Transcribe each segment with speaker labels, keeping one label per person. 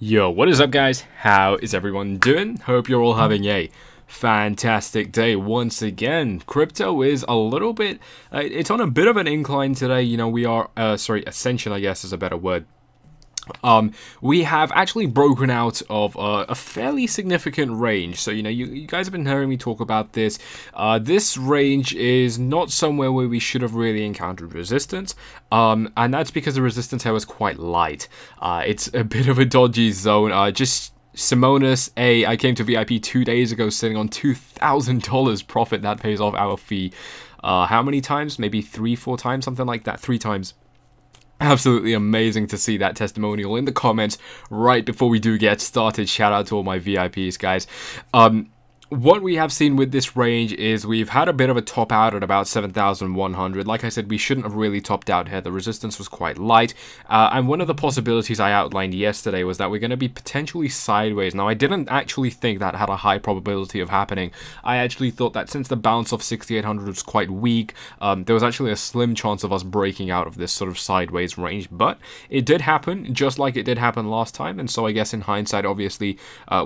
Speaker 1: Yo, what is up guys? How is everyone doing? Hope you're all having a fantastic day once again. Crypto is a little bit, it's on a bit of an incline today. You know, we are, ascension I guess is a better word. We have actually broken out of a fairly significant range. So, you know, you guys have been hearing me talk about this. This range is not somewhere where we should have really encountered resistance. And that's because the resistance here was quite light. It's a bit of a dodgy zone. Just Simonis, I came to VIP 2 days ago sitting on $2,000 profit. That pays off our fee. How many times? Maybe 3-4 times, something like that. 3 times. Absolutely amazing to see that testimonial in the comments right before we do get started. Shout out to all my VIPs, guys. What we have seen with this range is we've had a bit of a top out at about 7,100. Like I said, we shouldn't have really topped out here. The resistance was quite light. And one of the possibilities I outlined yesterday was that we're going to be potentially sideways. Now, I didn't actually think that had a high probability of happening. I actually thought that since the bounce of 6,800 was quite weak, there was actually a slim chance of us breaking out of this sort of sideways range. But it did happen, just like it did happen last time. And so I guess in hindsight, obviously,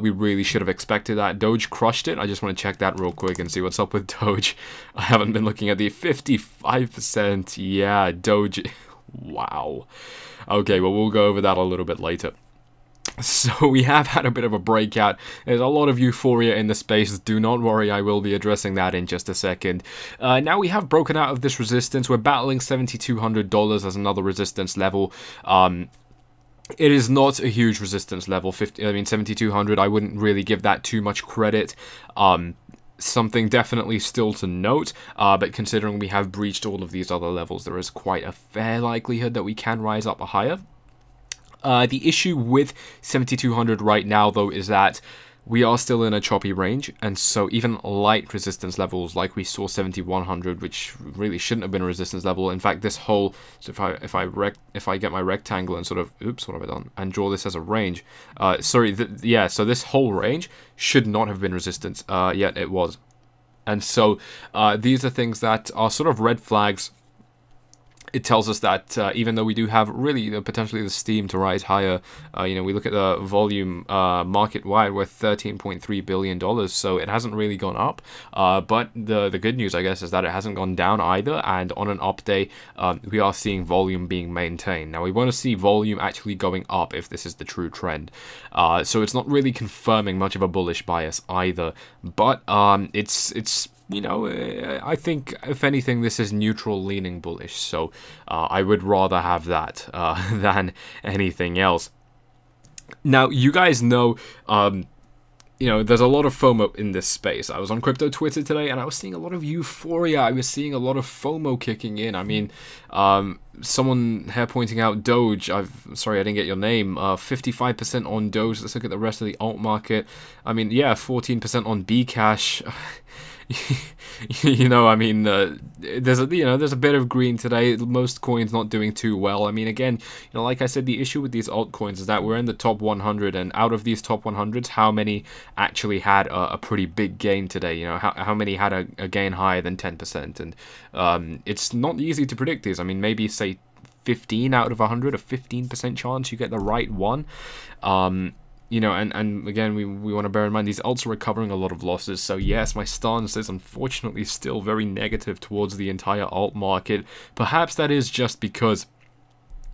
Speaker 1: we really should have expected that. Doge crushed it. I just want to check that real quick and see what's up with Doge. I haven't been looking at the 55%. Yeah, Doge. Wow. Okay, well, we'll go over that a little bit later. So we have had a bit of a breakout. There's a lot of euphoria in the space. Do not worry, I will be addressing that in just a second. Now we have broken out of this resistance. We're battling $7,200 as another resistance level. It is not a huge resistance level. 7,200, I wouldn't really give that too much credit. Something definitely still to note, but considering we have breached all of these other levels, there is quite a fair likelihood that we can rise up higher. The issue with 7,200 right now, though, is that we are still in a choppy range, and so even light resistance levels like we saw 7,100, which really shouldn't have been a resistance level. In fact, this whole, so if I get my rectangle and sort of, oops, what have I done, and draw this as a range, so this whole range should not have been resistance, yet it was. And so these are things that are sort of red flags. It tells us that even though we do have really potentially the steam to rise higher, you know, we look at the volume market-wide, we're $13.3 billion, so it hasn't really gone up. But the good news, I guess, is that it hasn't gone down either, and on an up day, we are seeing volume being maintained. Now, we want to see volume actually going up if this is the true trend. So it's not really confirming much of a bullish bias either, but it's you know, I think, if anything, this is neutral leaning bullish, so I would rather have that than anything else. Now, you guys know, you know, there's a lot of FOMO in this space. I was on crypto Twitter today, and I was seeing a lot of euphoria. I was seeing a lot of FOMO kicking in. I mean, someone here pointing out Doge. Sorry, I didn't get your name. 55% on Doge. Let's look at the rest of the alt market. I mean, yeah, 14% on bcash. You know, I mean, there's a bit of green today. Most coins not doing too well. I mean, again, you know, like I said, the issue with these altcoins is that we're in the top 100, and out of these top 100s, how many actually had a pretty big gain today? You know, how many had a gain higher than 10%? And it's not easy to predict these. I mean, maybe say 15 out of 100, a 15% chance you get the right one. You know, and again, we want to bear in mind these alts are recovering a lot of losses. So yes, my stance is unfortunately still very negative towards the entire alt market. Perhaps that is just because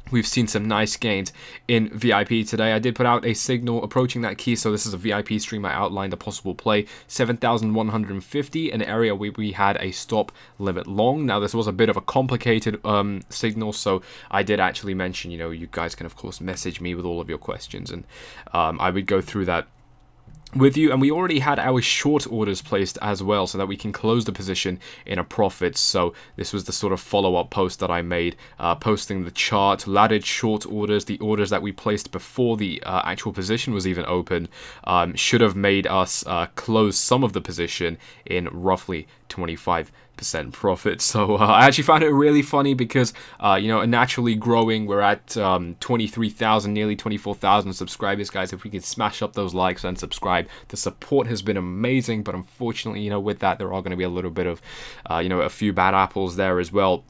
Speaker 1: we've seen some nice gains in VIP today. I did put out a signal approaching that key, so this is a VIP stream. I outlined a possible play, 7,150, an area where we had a stop limit long. Now, this was a bit of a complicated signal, so I did actually mention, you know, you guys can, of course, message me with all of your questions, and I would go through that with you. And we already had our short orders placed as well, so that we can close the position in a profit. So this was the sort of follow-up post that I made, posting the chart, laddered short orders. The orders that we placed before the actual position was even open should have made us close some of the position in roughly 25% profit. So I actually found it really funny because, you know, naturally growing, we're at 23,000, nearly 24,000 subscribers, guys. If we could smash up those likes and subscribe, the support has been amazing. But unfortunately, you know, with that, there are going to be a little bit of, you know, a few bad apples there as well.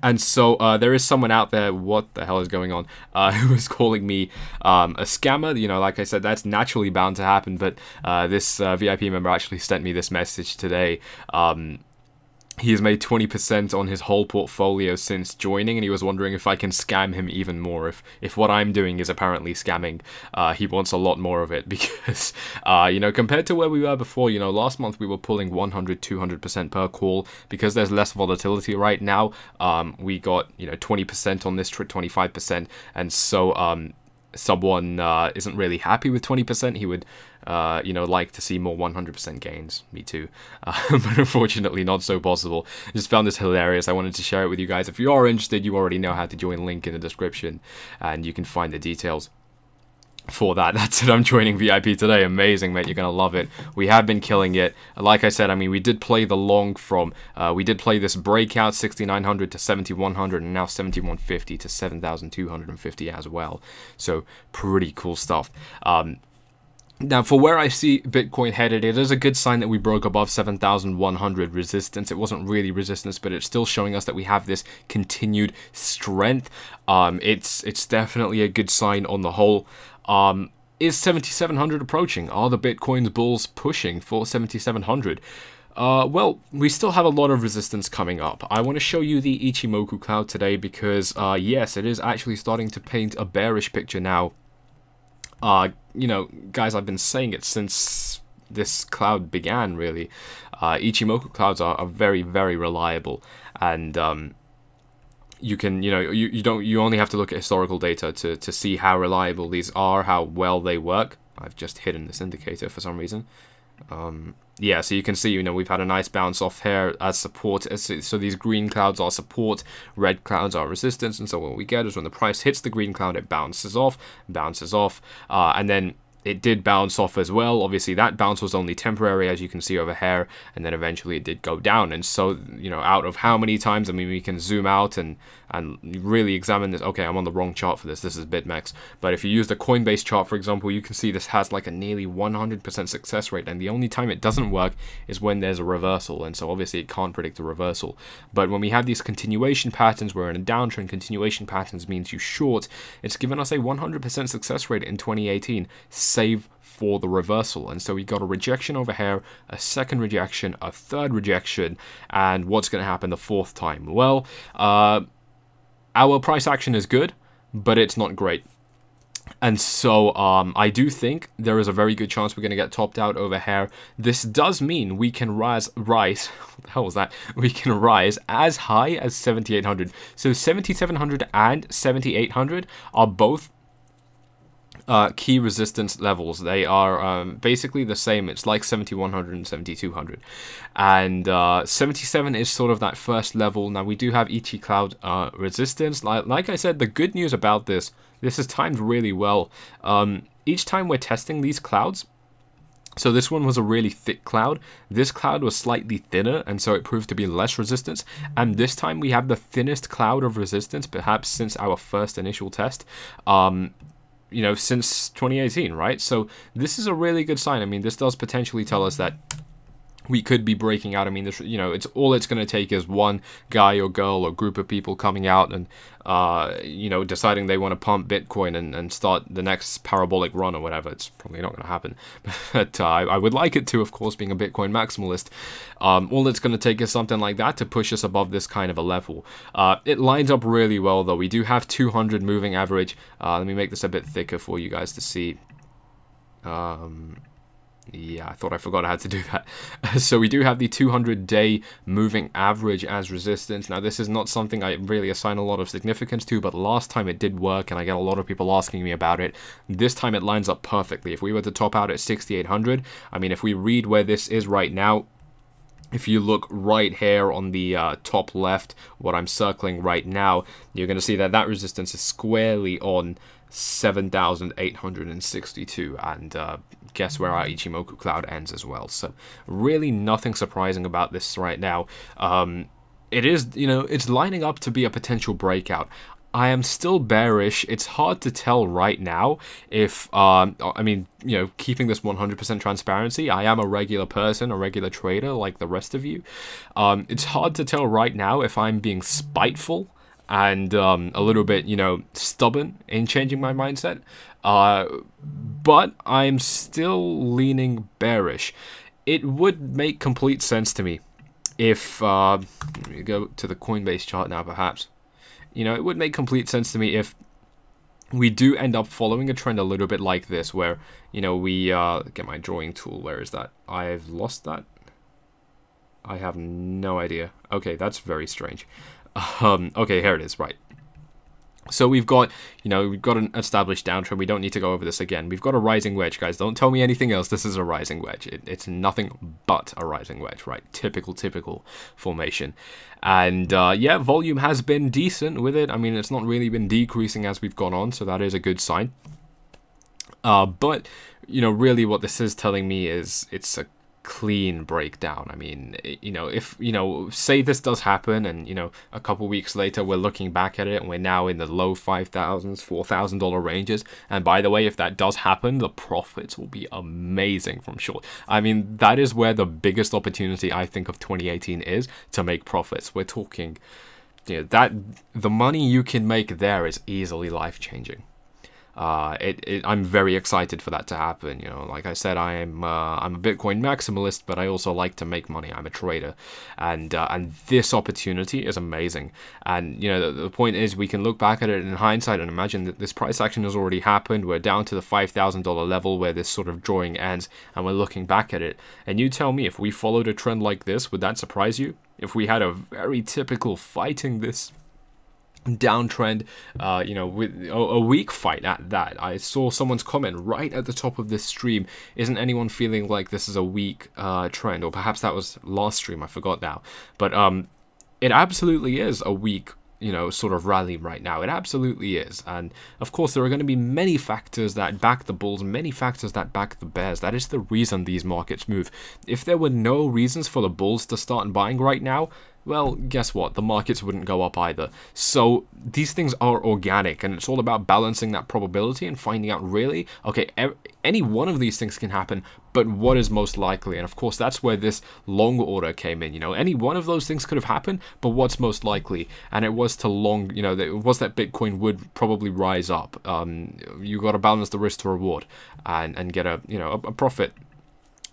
Speaker 1: And so there is someone out there, what the hell is going on, who is calling me a scammer. You know, like I said, that's naturally bound to happen, but this VIP member actually sent me this message today. He has made 20% on his whole portfolio since joining, and he was wondering if I can scam him even more. If what I'm doing is apparently scamming, he wants a lot more of it because, you know, compared to where we were before, you know, last month we were pulling 100, 200% per call. Because there's less volatility right now, we got, you know, 20% on this trade, 25%, and so someone isn't really happy with 20%. He would you know, like to see more 100% gains. Me too. But unfortunately not so possible. I just found this hilarious. I wanted to share it with you guys. If you are interested, you already know how to join, link in the description, and you can find the details for that. That's it. I'm joining VIP today. Amazing, mate. You're gonna love it. We have been killing it. Like I said, I mean, we did play the long from we did play this breakout 6900 to 7100, and now 7150 to 7250 as well. So pretty cool stuff. Now, for where I see Bitcoin headed, it is a good sign that we broke above 7,100 resistance. It wasn't really resistance, but it's still showing us that we have this continued strength. It's definitely a good sign on the whole. Is 7,700 approaching? Are the Bitcoin's bulls pushing for 7,700? Well, we still have a lot of resistance coming up. I want to show you the Ichimoku cloud today because, yes, it is actually starting to paint a bearish picture now. You know, guys, I've been saying it since this cloud began, really. Ichimoku clouds are very, very reliable, and you can, you know, you only have to look at historical data to see how reliable these are, how well they work. I've just hidden this indicator for some reason. Yeah, so you can see, you know, we've had a nice bounce off here as support. So these green clouds are support, red clouds are resistance, and so what we get is when the price hits the green cloud, it bounces off, and then it did bounce off as well. Obviously, that bounce was only temporary, as you can see over here, and then eventually it did go down. And so, you know, out of how many times, I mean, we can zoom out and really examine this. Okay, I'm on the wrong chart for this. This is BitMEX. But if you use the Coinbase chart, for example, you can see this has like a nearly 100% success rate. And the only time it doesn't work is when there's a reversal. And so obviously it can't predict a reversal. But when we have these continuation patterns, we're in a downtrend. Continuation patterns means you short. It's given us a 100% success rate in 2018. Save for the reversal. And so we got a rejection over here, a second rejection, a third rejection, and what's going to happen the fourth time? Well, our price action is good, but it's not great. And so I do think there is a very good chance we're going to get topped out over here. This does mean we can rise what the hell was that? We can rise as high as 7,800. So 7,700 and 7,800 are both key resistance levels. They are basically the same. It's like 7,100 and 7,200, and 77 is sort of that first level. Now we do have Ichi cloud resistance. Like I said, the good news about this is timed really well. Each time we're testing these clouds, so this one was a really thick cloud. This cloud was slightly thinner, and so it proved to be less resistance. And this time we have the thinnest cloud of resistance, perhaps since our first initial test. You know, since 2018, right? So this is a really good sign. I mean, this does potentially tell us that we could be breaking out. I mean, this, you know, it's going to take is one guy or girl or group of people coming out and, you know, deciding they want to pump Bitcoin and start the next parabolic run or whatever. It's probably not going to happen. But I would like it to, of course, being a Bitcoin maximalist. All it's going to take is something like that to push us above this kind of a level. It lines up really well, though. We do have 200 moving average. Let me make this a bit thicker for you guys to see. Yeah, I thought I forgot how to do that. So we do have the 200-day moving average as resistance. Now, this is not something I really assign a lot of significance to, but last time it did work, and I get a lot of people asking me about it. This time it lines up perfectly. If we were to top out at 6,800, I mean, if we read where this is right now, if you look right here on the top left, what I'm circling right now, you're going to see that that resistance is squarely on 7,862, and guess where our Ichimoku cloud ends as well. So really nothing surprising about this right now. It is, you know, it's lining up to be a potential breakout. I am still bearish. It's hard to tell right now if, I mean, you know, keeping this 100% transparency, I am a regular person, a regular trader like the rest of you. It's hard to tell right now if I'm being spiteful and a little bit, you know, stubborn in changing my mindset. But I'm still leaning bearish. It would make complete sense to me if, let me go to the Coinbase chart now, perhaps. You know, it would make complete sense to me if we do end up following a trend a little bit like this, where, you know, we, get my drawing tool, where is that? I've lost that. I have no idea. Okay, that's very strange. Okay, here it is, right. So we've got, you know, we've got an established downtrend. We don't need to go over this again. We've got a rising wedge, guys. Don't tell me anything else. This is a rising wedge. It's nothing but a rising wedge, right? Typical formation. And yeah, volume has been decent with it. I mean, it's not really been decreasing as we've gone on, so that is a good sign. But, you know, really what this is telling me is it's a clean breakdown. I mean, you know, if, you know, say this does happen and, you know, a couple weeks later we're looking back at it and we're now in the low $5,000s, $4,000 ranges, and by the way, if that does happen, the profits will be amazing from short. I mean, that is where the biggest opportunity I think of 2018 is to make profits. We're talking, you know, that the money you can make there is easily life-changing. I'm very excited for that to happen. You know, like I said, I'm a Bitcoin maximalist, but I also like to make money. I'm a trader, and this opportunity is amazing. And you know, the point is, we can look back at it in hindsight and imagine that this price action has already happened. We're down to the $5,000 level where this sort of drawing ends, and we're looking back at it. And you tell me, if we followed a trend like this, would that surprise you? If we had a very typical fighting this downtrend, you know, with a weak fight at that. I saw someone's comment right at the top of this stream, isn't anyone feeling like this is a weak trend? Or perhaps that was last stream, I forgot now. But it absolutely is a weak, you know, sort of rally right now. It absolutely is. And of course, there are going to be many factors that back the bulls, many factors that back the bears. That is the reason these markets move. If there were no reasons for the bulls to start buying right now, well, guess what? The markets wouldn't go up either. So these things are organic, and it's all about balancing that probability and finding out really, okay, any one of these things can happen, but what is most likely? And of course, that's where this long order came in. You know, any one of those things could have happened, but what's most likely? And it was to long, you know, it was that Bitcoin would probably rise up. You got to balance the risk to reward and get a, you know, a profit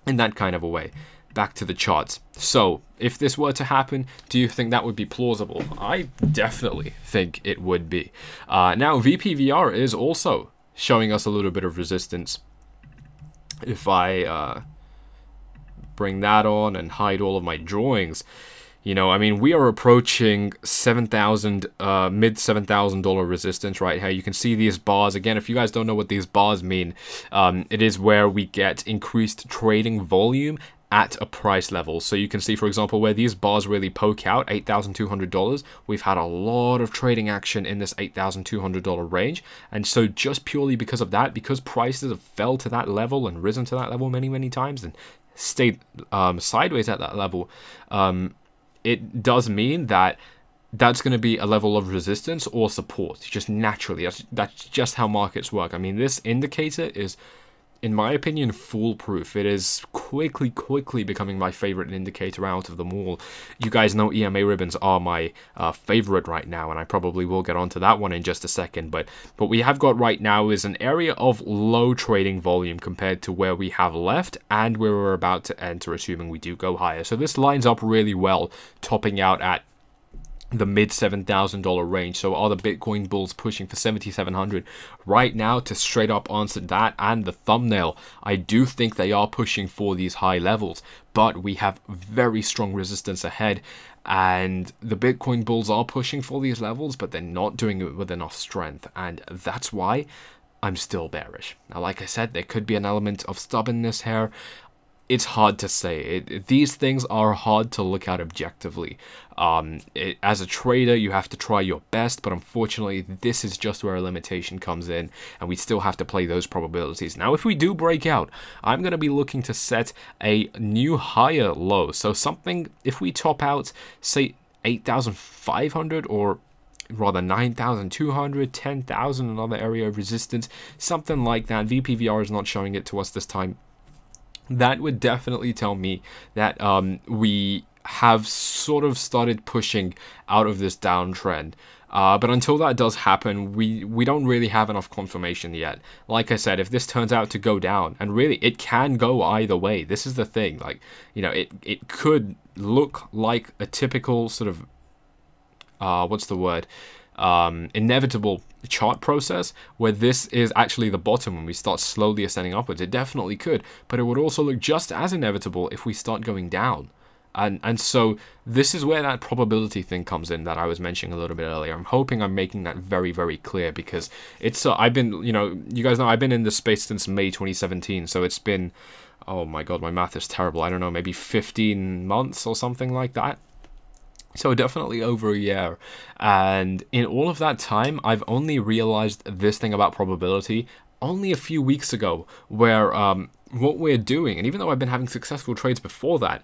Speaker 1: in that kind of a way. Back to the charts. So if this were to happen, do you think that would be plausible? I definitely think it would be. Now VPVR is also showing us a little bit of resistance. If I bring that on and hide all of my drawings, you know, I mean, we are approaching 7,000, mid $7,000 resistance right here. You can see these bars. Again, if you guys don't know what these bars mean, it is where we get increased trading volume at a price level. So you can see, for example, where these bars really poke out, $8,200, we've had a lot of trading action in this $8,200 range. And so just purely because of that, because prices have fell to that level and risen to that level many times and stayed sideways at that level, it does mean that that's going to be a level of resistance or support, just naturally. That's just how markets work. I mean, this indicator is, in my opinion, foolproof. It is quickly becoming my favorite indicator out of them all. You guys know EMA ribbons are my favorite right now, and I probably will get onto that one in just a second. But what we have got right now is an area of low trading volume compared to where we have left and where we're about to enter, assuming we do go higher. So this lines up really well, topping out at the mid $7,000 range. So are the Bitcoin bulls pushing for 7,700 right now? To straight up answer that and the thumbnail, I do think they are pushing for these high levels, but we have very strong resistance ahead, and the Bitcoin bulls are pushing for these levels, but they're not doing it with enough strength, and that's why I'm still bearish. Now, like I said, there could be an element of stubbornness here. It's hard to say. These things are hard to look at objectively. As a trader, you have to try your best, but unfortunately, this is just where a limitation comes in, and we still have to play those probabilities. Now, if we do break out, I'm going to be looking to set a new higher low. So something, if we top out, say 8,500 or rather 9,200, 10,000, another area of resistance, something like that. VPVR is not showing it to us this time. That would definitely tell me that we have sort of started pushing out of this downtrend. But until that does happen, we don't really have enough confirmation yet. Like I said, if this turns out to go down, and really it can go either way. This is the thing, like, you know, it could look like a typical sort of what's the word, inevitable chart process where this is actually the bottom when we start slowly ascending upwards. It definitely could, but it would also look just as inevitable if we start going down. And so this is where that probability thing comes in that I was mentioning a little bit earlier. I'm hoping I'm making that very, very clear, because it's I've been, you know, you guys know I've been in this space since May 2017, so it's been, oh my god, my math is terrible, I don't know, maybe 15 months or something like that. So definitely over a year, and in all of that time, I've only realized this thing about probability only a few weeks ago, where what we're doing, and even though I've been having successful trades before that,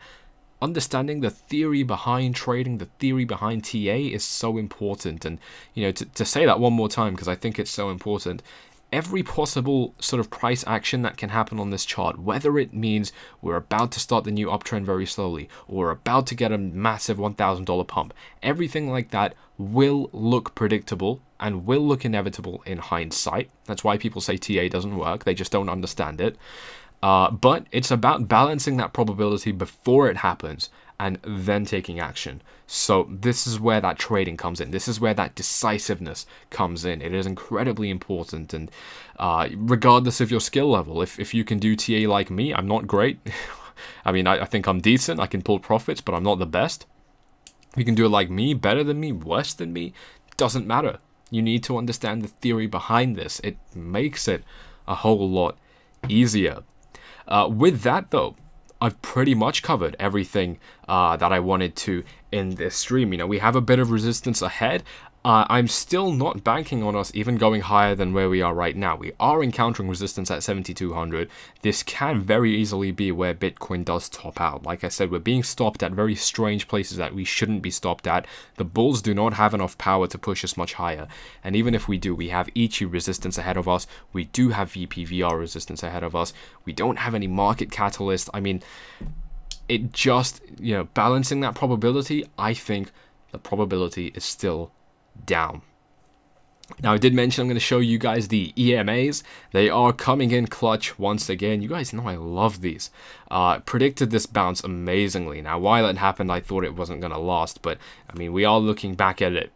Speaker 1: understanding the theory behind trading, the theory behind TA is so important. And, you know, to say that one more time, because I think it's so important, every possible sort of price action that can happen on this chart, whether it means we're about to start the new uptrend very slowly, or we're about to get a massive $1,000 pump, everything like that will look predictable and will look inevitable in hindsight. That's why people say TA doesn't work. They just don't understand it. But it's about balancing that probability before it happens and then taking action. So this is where that trading comes in. This is where that decisiveness comes in. It is incredibly important. And regardless of your skill level, if you can do TA like me, I'm not great. I mean, I think I'm decent. I can pull profits, but I'm not the best. You can do it like me, better than me, worse than me. Doesn't matter. You need to understand the theory behind this. It makes it a whole lot easier. With that, though, I've pretty much covered everything that I wanted to in this stream. You know, we have a bit of resistance ahead. I'm still not banking on us even going higher than where we are right now. We are encountering resistance at 7,200. This can very easily be where Bitcoin does top out. Like I said, we're being stopped at very strange places that we shouldn't be stopped at. The bulls do not have enough power to push us much higher. And even if we do, we have Ichi resistance ahead of us. We do have VPVR resistance ahead of us. We don't have any market catalyst. I mean, it just, you know, balancing that probability, I think the probability is still down. Now, I did mention I'm going to show you guys the EMAs. They are coming in clutch once again. You guys know I love these. Predicted this bounce amazingly. Now, while it happened, I thought it wasn't going to last, but I mean, we are looking back at it.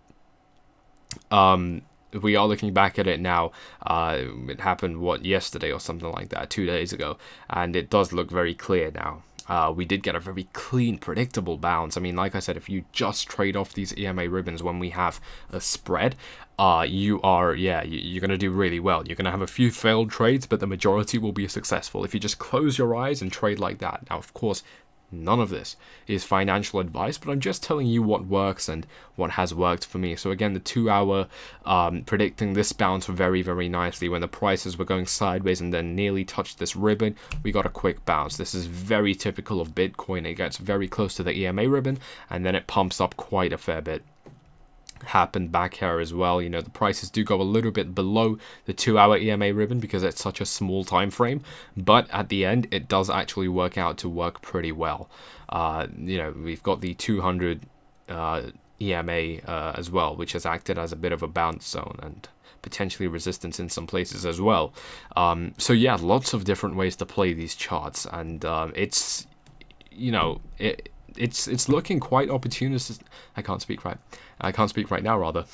Speaker 1: We are looking back at it now. It happened, what, yesterday or something like that, 2 days ago, and it does look very clear now. We did get a very clean, predictable bounce. I mean, like I said, if you just trade off these EMA ribbons when we have a spread, you're going to do really well. You're going to have a few failed trades, but the majority will be successful if you just close your eyes and trade like that. Now, of course, none of this is financial advice, but I'm just telling you what works and what has worked for me. So again, the 2 hour predicting this bounce very, very nicely. When the prices were going sideways and then nearly touched this ribbon, we got a quick bounce. This is very typical of Bitcoin. It gets very close to the EMA ribbon and then it pumps up quite a fair bit. Happened back here as well. You know, the prices do go a little bit below the 2 hour EMA ribbon because it's such a small time frame, but at the end it does actually work out to work pretty well. You know, we've got the 200 EMA as well, which has acted as a bit of a bounce zone and potentially resistance in some places as well. So yeah, lots of different ways to play these charts, and it's, you know, it's looking quite opportunistic. I can't speak right now, rather.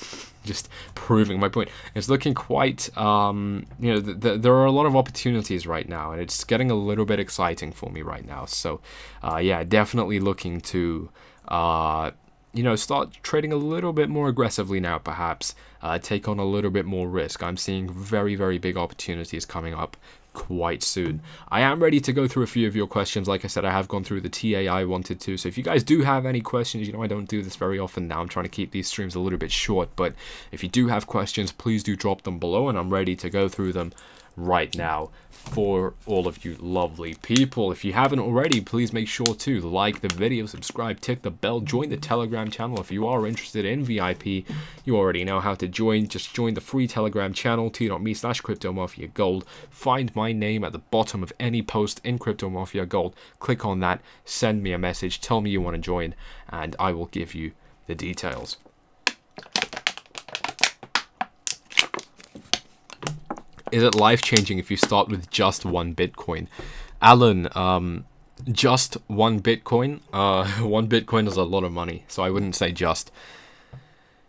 Speaker 1: Just proving my point. It's looking quite, you know, there are a lot of opportunities right now, and it's getting a little bit exciting for me right now. So, yeah, definitely looking to, you know, start trading a little bit more aggressively now, perhaps. Take on a little bit more risk. I'm seeing very, very big opportunities coming up quite soon. I am ready to go through a few of your questions. Like I said, I have gone through the TA I wanted to, so if you guys do have any questions, you know I don't do this very often now. I'm trying to keep these streams a little bit short, but if you do have questions, please do drop them below and I'm ready to go through them right now for all of you lovely people. If you haven't already, please make sure to like the video, subscribe, tick the bell, join the Telegram channel. If you are interested in VIP, you already know how to join. Just join the free Telegram channel, t.me/CryptoMafiaGold. Find my name at the bottom of any post in Crypto Mafia Gold. Click on that, send me a message, tell me you want to join, and I will give you the details. Is it life-changing if you start with just 1 Bitcoin? Alan, just 1 Bitcoin? 1 Bitcoin is a lot of money, so I wouldn't say just.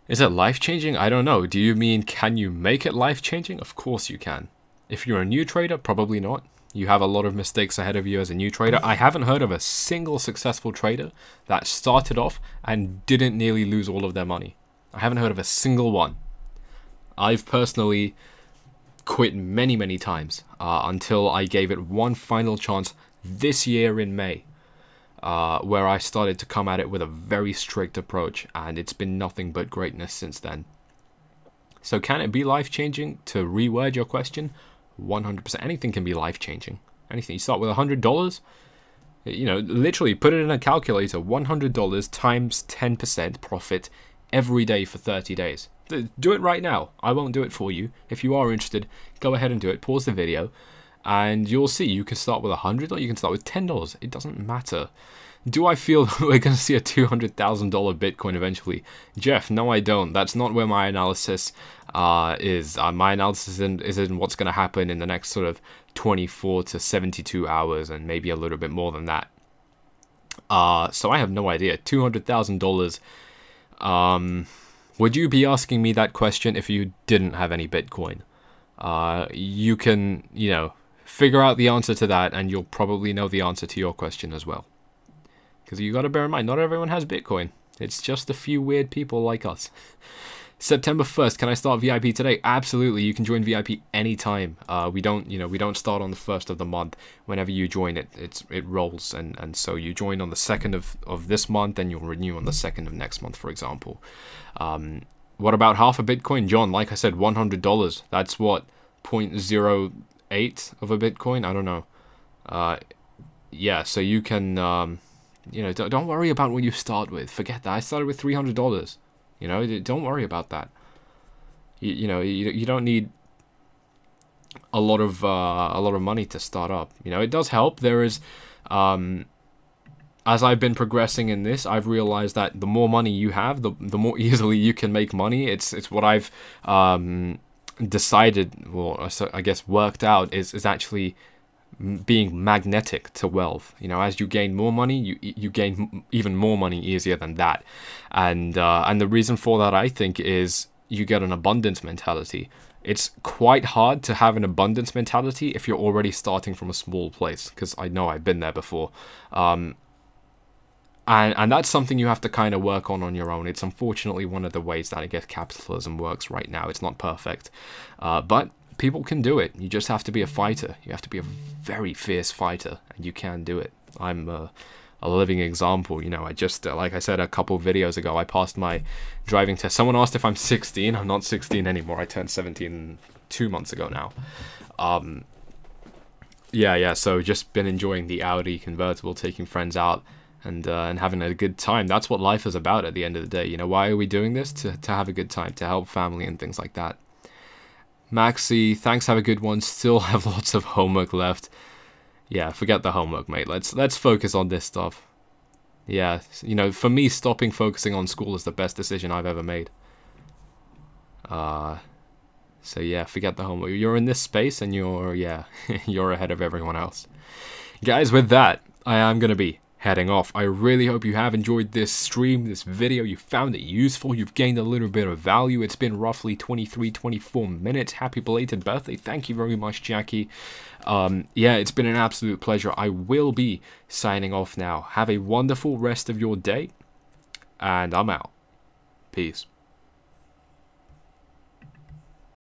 Speaker 1: Is it life-changing? I don't know. Do you mean, can you make it life-changing? Of course you can. If you're a new trader, probably not. You have a lot of mistakes ahead of you as a new trader. I haven't heard of a single successful trader that started off and didn't nearly lose all of their money. I haven't heard of a single one. I've personally quit many times until I gave it one final chance this year in May, where I started to come at it with a very strict approach, and it's been nothing but greatness since then. So can it be life-changing? To reword your question, 100%. Anything can be life-changing. Anything. You start with $100, you know, literally put it in a calculator, $100 times 10% profit every day for 30 days. Do it right now. I won't do it for you. If you are interested, go ahead and do it. Pause the video, and you'll see you can start with $100 or you can start with $10. It doesn't matter. Do I feel that we're going to see a $200,000 Bitcoin eventually? Jeff, no, I don't. That's not where my analysis is. My analysis is in what's going to happen in the next sort of 24 to 72 hours, and maybe a little bit more than that. So I have no idea. $200,000. Would you be asking me that question if you didn't have any Bitcoin? You can, you know, figure out the answer to that, and you'll probably know the answer to your question as well. Because you got to bear in mind, not everyone has Bitcoin. It's just a few weird people like us. September 1st, can I start VIP today? Absolutely, you can join VIP anytime. We don't start on the 1st of the month. Whenever you join it rolls, and so you join on the 2nd of this month, and you'll renew on the 2nd of next month, for example. What about half a Bitcoin? John, like I said, $100. That's what, 0.08 of a Bitcoin? I don't know. Yeah, so you can, you know, don't worry about what you start with. Forget that. I started with $300. You know, don't worry about that. You know, you don't need a lot of money to start up. You know, it does help. There is, as I've been progressing in this, I've realized that the more money you have, the more easily you can make money. It's what I've decided, well, I guess worked out, is actually being magnetic to wealth. You know, as you gain more money, you gain even more money easier than that. And the reason for that, I think, is you get an abundance mentality. It's quite hard to have an abundance mentality if you're already starting from a small place, because I know I've been there before. And that's something you have to kind of work on your own. It's unfortunately one of the ways that I guess capitalism works right now. It's not perfect, but people can do it. You just have to be a fighter. You have to be a very fierce fighter, and you can do it. I'm a living example. You know, I just, like I said a couple videos ago, I passed my driving test. Someone asked if I'm 16. I'm not 16 anymore. I turned 17 2 months ago now. Yeah, so just been enjoying the Audi convertible, taking friends out, and having a good time. That's what life is about at the end of the day. You know, why are we doing this? To have a good time, to help family and things like that. Maxi, thanks, have a good one. Still have lots of homework left. Yeah, forget the homework, mate. Let's focus on this stuff. Yeah, you know, for me, stopping focusing on school is the best decision I've ever made. So yeah, forget the homework. You're in this space, and you're ahead of everyone else. Guys, with that, I am going to be heading off. I really hope you have enjoyed this stream, this video. You found it useful. You've gained a little bit of value. It's been roughly 23-24 minutes. Happy belated birthday. Thank you very much, Jackie. Yeah, it's been an absolute pleasure. I will be signing off now. Have a wonderful rest of your day, and I'm out. Peace.